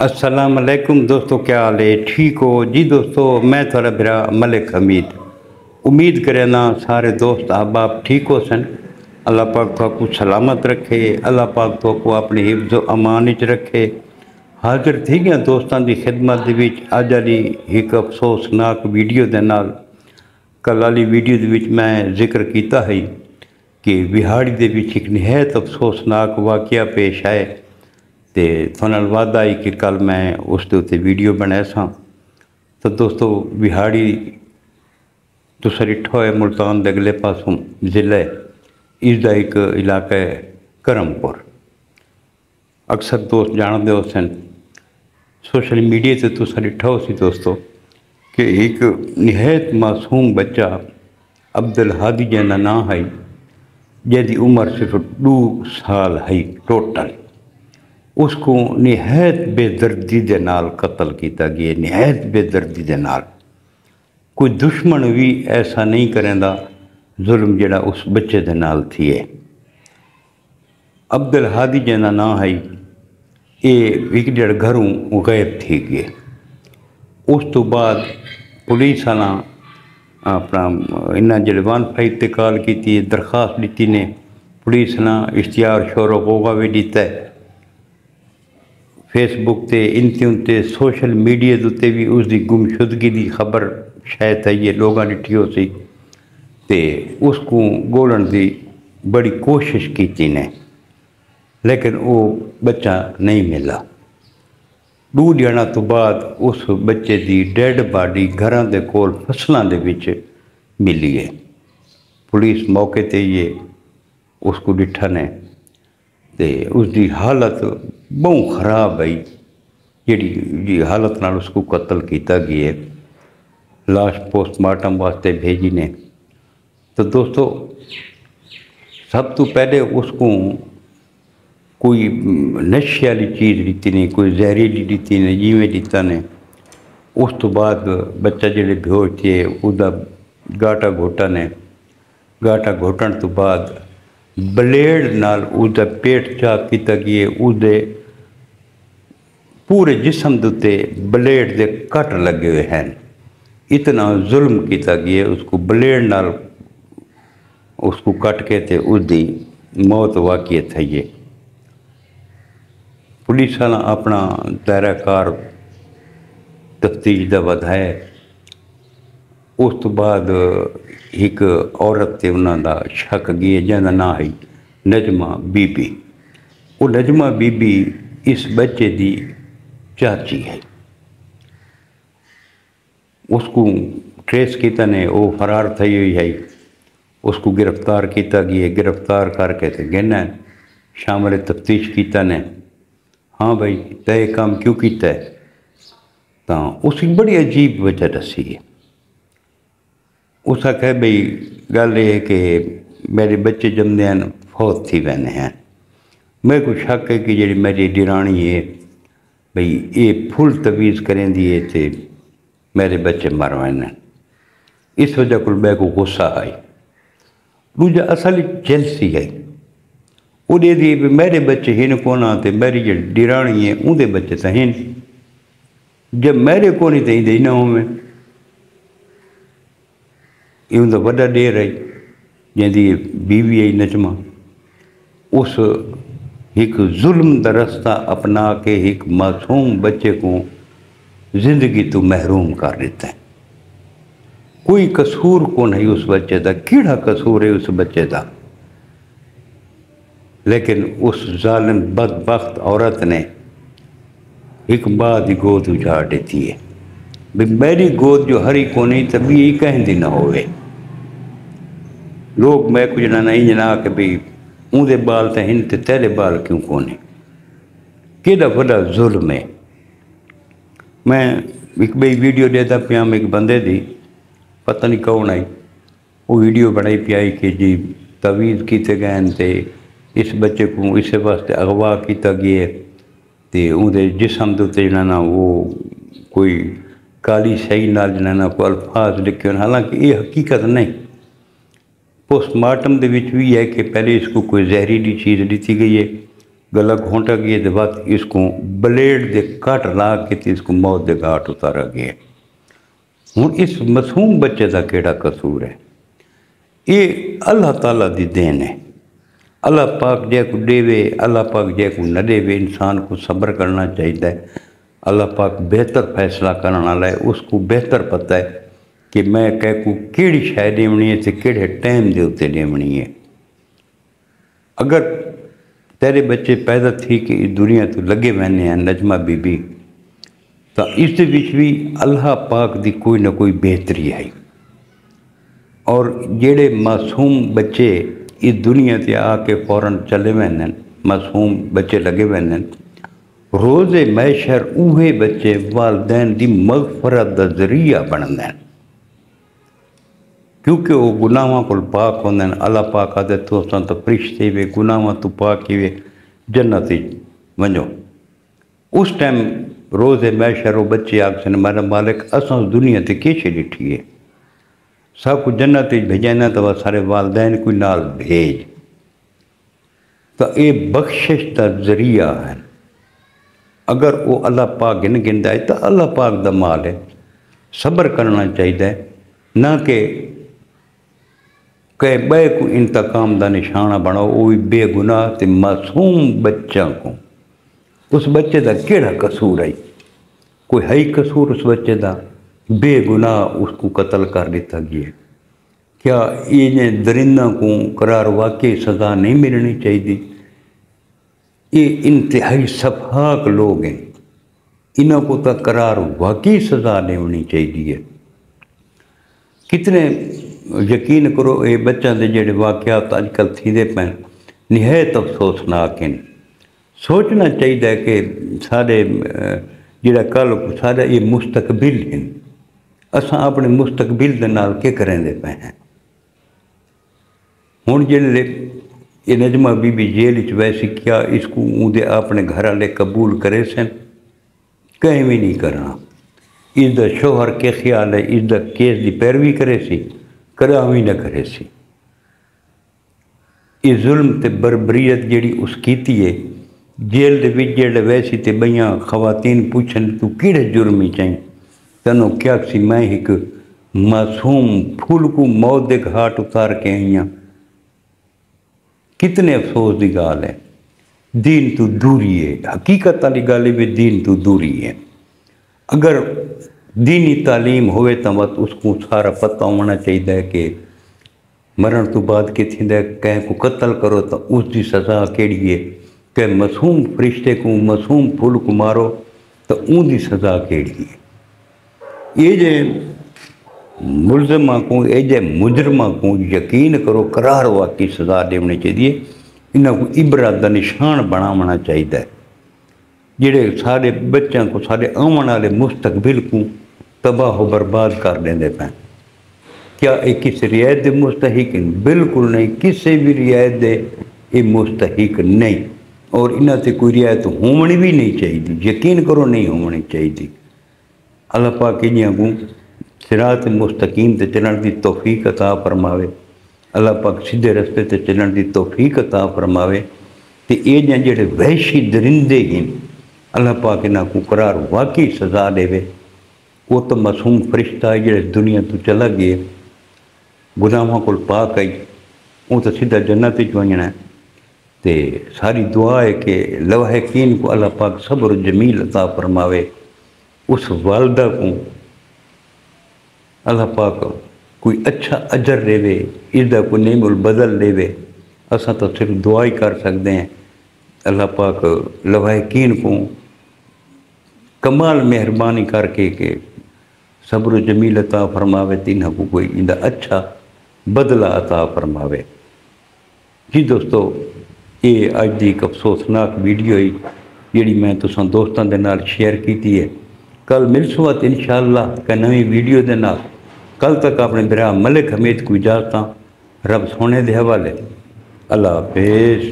अस्सलाम वालेकुम दोस्तों, क्या हाल है? ठीक हो जी दोस्तों? मैं थोड़ा बिरा मलिक हमीद उम्मीद करना सारे दोस्त अहबाब ठीक हो सन। अल्लाह पाक तो सलामत रखे, अल्लाह पाक तो अपनी हिफ्ज़ अमान च रखे। हाज़िर थी गया दोस्तों की खिदमत दे विच अज वाली एक अफसोसनाक वीडियो के नाल। कल वाली वीडियो दे विच मैं जिक्र किया है कि बिहाड़ी दे विच एक निहायत अफसोसनाक वाक़या पेश आए तो थोड़े नाल वादा है कि कल मैं उसके उत्ते वीडियो बनाया सा। तो दोस्तों बिहाड़ी तुसीं डिठो है मुल्तान के अगले पासों जिला है, इसका एक इलाका है करमपुर। अक्सर दोस्त जानते हो सन, सोशल मीडिया से तुसीं डिठो सी दोस्तों कि एक निहायत मासूम बच्चा अब्दुल हादी जिहदा नाम है, जिसकी उम्र सिर्फ 2 साल है टोटल। उसको निहायत बेदर्दी के नाल कत्ल किया गया, निहायत बेदर्दी के नाल। कोई दुश्मन भी ऐसा नहीं करेंदा जुल्म जिहड़ा उस बच्चे के नाल थी है। अब्दुल हादी जिहदा नाम है, ये एक डेढ़ घरों गायब थी गए। उस तो बाद पुलिस वाला अपना इन्हें जो 15 कॉल की, दरखास्त दी ने, पुलिस ने इश्तिहार शोर होगा भी दिता है। फेसबुक ते इनते उनते सोशल मीडिया के उत्ते भी उसकी गुमशुदगी की खबर शायद आई है, लोगों ने ठी हो सी ते उसको गोलन की बड़ी कोशिश की ने, लेकिन वो बच्चा नहीं मिला। 2 दिनों तो बाद उस बच्चे की डेड बॉडी घरों के कोल फसलों के विच मिली है। पुलिस मौके ते ही उसको डिठा ने ते उसकी हालत बहुत खराब आई, जी हालत नाल उसको कत्ल किया गया है। लाश पोस्टमार्टम वास्ते भेजी ने। तो दोस्तों सब तो पहले उसको कोई नशे वाली चीज़ दी नहीं, कोई जहरीली दी नहीं, जिमें दिता ने। उस तो बाद बच्चा जिहड़े बेहोश थे उसका गाटा घोटा ने, गाटा घोटन तो बाद ब्लेड नाल उसका पेट चाक किया गया। उसके पूरे जिसम के उत्ते ब्लेड के कट लगे हुए हैं। इतना जुल्म किया गया, उसको ब्लेड नाल उसको कट के ते उसकी मौत वाक़ई थी है। पुलिस वाला अपना दायराकार तफ्तीश का वधाया। उस तो बाद एक औरत से उन्होंने शक गया जिसका नाम है नजमा बीबी। वो नजमा बीबी इस बच्चे की चाची है। उसको ट्रेस किया ने, वो फरार थी हुई है। उसको गिरफ्तार किया गया, गिरफ्तार करके तो गिना शामिल तफ्तीश किया ने। हाँ भाई तय काम क्यों किया है? तो उसकी बड़ी अजीब वजह दसी है। उस आख्या बई गल ये है कि मेरे बच्चे जमदे फौत थी वैने हैं। मेरे को शक है कि जी मेरी डिराणी है बई ये फुल तवीज़ करें दी है तो मेरे बच्चे मर वैन। इस वजह को मैं को गुस्सा आई। दूजा असल जेलसी है वो दे दी मेरे बच्चे हिन कोना तो मेरी जी डिराणी है उनके बच्चे तो हिन, जब मेरे को नहीं तो ही ना हो। मैं इवन तो वड्डा डेर है जिंदी बीवी आई नजमा। उस एक जुल्म का रास्ता अपना के एक मासूम बच्चे को जिंदगी तो महरूम कर देता है। कोई कसूर को नहीं उस बच्चे का, कीड़ा कसूर है उस बच्चे का, लेकिन उस जालिम बदबख्त औरत ने एक बाद ही गोद उजाड़ देती है। भी मेरी गोद जो हरी को नहीं तभी यही कहीं दी ना होवे। लोग मैं कुछ ना नहीं जना कि भाई उनके बाल तो हिन ते तेरे बाल क्यों कोने। केड़ा बड़ा जुल्म है। मैं एक बई वीडियो देता पिया एक बंदे दी, पता नहीं कौन आई, वो वीडियो बनाई पियाई कि जी तवीज़ किए गए थे इस बच्चे को इस वास्ते अगवा किया गया तो उनके जिसम के उत्ते जना वो कोई काली सही नाल जना को अल्फाज लिखे। हालांकि ये हकीकत नहीं। पोस्टमार्टम के भी है कि पहले इसको कोई जहरीली चीज़ दी गई है گلا گھونٹا گیا دے بعد اس کو بلیڈ دے کٹ لا کے تے اس کو موت دے گھاٹ اتارا گیا۔ ہوں اس معصوم بچے دا کیڑا قصور ہے؟ یہ اللہ تعالیٰ دی دین ہے۔ اللہ پاک جے کو دے وے، اللہ پاک جے کو نہ دے وے، انسان کو صبر کرنا چاہیے۔ اللہ پاک بہتر فیصلہ کرنا والا ہے، اس کو بہتر پتہ ہے کہ میں کہہ کو کیڑی شے دیونی ہے تے کیڑے ٹائم دے اتے دیونی ہے۔ اگر تیرے بچے پیدا تھی کہ اس دنیا تو لگے وینے ہیں نجمہ بی بی، تو اس دے وچ بھی اللہ پاک دی کوئی نہ کوئی بہتری ہے۔ اور جڑے معصوم بچے اس دنیا تے آ کے فوراً چلے وینے، معصوم بچے لگے وینے، روز محشر اوہے بچے والدین دی مغفرت دا ذریعہ بنتے ہیں، کیونکہ وہ گناہاں کو پاک ہوندے ہیں۔ اللہ پاک آدھے تو فرشتے وے گناہاں تو پاک ہی وے جنت ونجو۔ اس ٹائم روز محشر وہ بچے آکھن میرا مالک اساں دنیا تے کیچے ڈٹھی ہے، سب کو جنت بھیجنا تو سارے والدین کوئی نال بھیج، تو یہ بخشش دا ذریعہ ہے۔ اگر وہ اللہ پاک گن گندا ہے تو اللہ پاک دا مال ہے، صبر کرنا چاہیے، نہ کہ بے کو انتقام دا نشانہ بناؤ۔ وہ بھی بے گناہ تے معصوم بچہ کو، اس بچے دا کیڑا قصور ہے؟ کوئی ہے ہی قصور اس بچے دا؟ بے گناہ اس کو قتل کر دیتا گیا۔ کیا یہ درندہ کو قرار واقعی سزا نہیں ملنی چاہیے؟ یہ انتہائی سفاک لوگ ہیں، انہوں کو تو قرار واقعی سزا نہیں ہونی چاہیے۔ کتنے یقین کرو یہ بچوں کے جڑے واقعات اج کل تھیندے پے نہایت افسوسناک ہیں۔ سوچنا چاہیے کہ سارے جڑا کل سارا یہ مستقبل ہیں، اساں اپنے مستقبل دے نال کے کریں دے پے ہیں۔ ہوں جڑے یہ نجمہ بی بی جیل چ ویسی کیا اس کو اندے اپنے گھر والے قبول کرے سن؟ کہیں بھی نہیں کرنا۔ اس دا شوہر کے خیال ہے اس دا کیس دی پیروی کرے سی؟ کرا بھی نہ کرے سی۔ یہ ظلم تے بربریت جڑی اس کیتی ہے، جیل دے وچ جڑے ویسی تے بیاں خواتین پوچھن تو کیڑے جرمی چاہیں؟ تنوں کیا سی میں ایک معصوم پھول کو موت دے گھاٹ اتار کے آئیاں۔ کتنے افسوس دی گال ہے۔ دین تو دوری ہے، حقیقت والی گل بھی دین تو دوری ہے۔ اگر دینی تعلیم ہوئے تو مت اس کو سارا پتہ ہونا چاہیے کہ مرن تو بعد کی تھی دے کہیں کو قتل کرو تو اس دی سزا کیڑی ہے، کہ معصوم فرشتے کو معصوم پھول کو مارو تو ان دی سزا کیڑی ہے۔ یہ جے ملزمہ کو یہ جے مجرمہ کو یقین کرو قرار واقعی سزا دیونی چاہیے، انہوں کو عبرت دا نشان بناونا چاہیے، جڑے سارے بچوں کو سارے آمن والے مستقبل کو تباہ و برباد کر دیں پہ۔ کیا یہ کسی رعایت دے مستحق ہیں؟ بالکل نہیں، کسی بھی رعایت دے یہ مستحق نہیں، اور انہاں تے کوئی رعایت ہونی بھی نہیں چاہیے، یقین کرو نہیں ہونی چاہیے۔ اللہ پاک انہاں کو صراط مستقیم تے چلن دی توفیق عطا فرماوے، اللہ پاک سیدھے رستے تے چلن دی توفیق عطا فرماوے، تے یہ جڑے وحشی درندے ہیں اللہ پاک انہاں کو قرار واقعی سزا دے وے۔ وہ تو معصوم فرشتہ ہے جڑے دنیا تو چلا گئے، گناہاں کو پاک آئی، وہ تو سیدھا جنت وچ ونجنا ہے۔ تے ساری دعا ہے کہ لواحقین کو اللہ پاک صبر و جمیل عطا فرماوے، اس والدہ کو اللہ پاک کوئی اچھا اجر دے وے، اس دا کوئی نعم البدل دے وے۔ اساں تو صرف دعا ہی کر سکتے ہیں، اللہ پاک لواحقین کو کمال مہربانی کر کے کہ صبر و جمیل عطا فرماوے، تینہ کو کوئی اندہ اچھا بدلہ عطا فرماوے۔ جی دوستو، یہ آج دی ایک افسوسناک ویڈیو ہے جیڑی میں تساں دوستاں دے نال شیئر کیتی ہے۔ کل مل سوات انشاءاللہ کہ نویں ویڈیو دے نال۔ کل تک اپنے برا ملک حمید کو اجازتاں، رب سونے دے حوالے۔ اللہ حافظ۔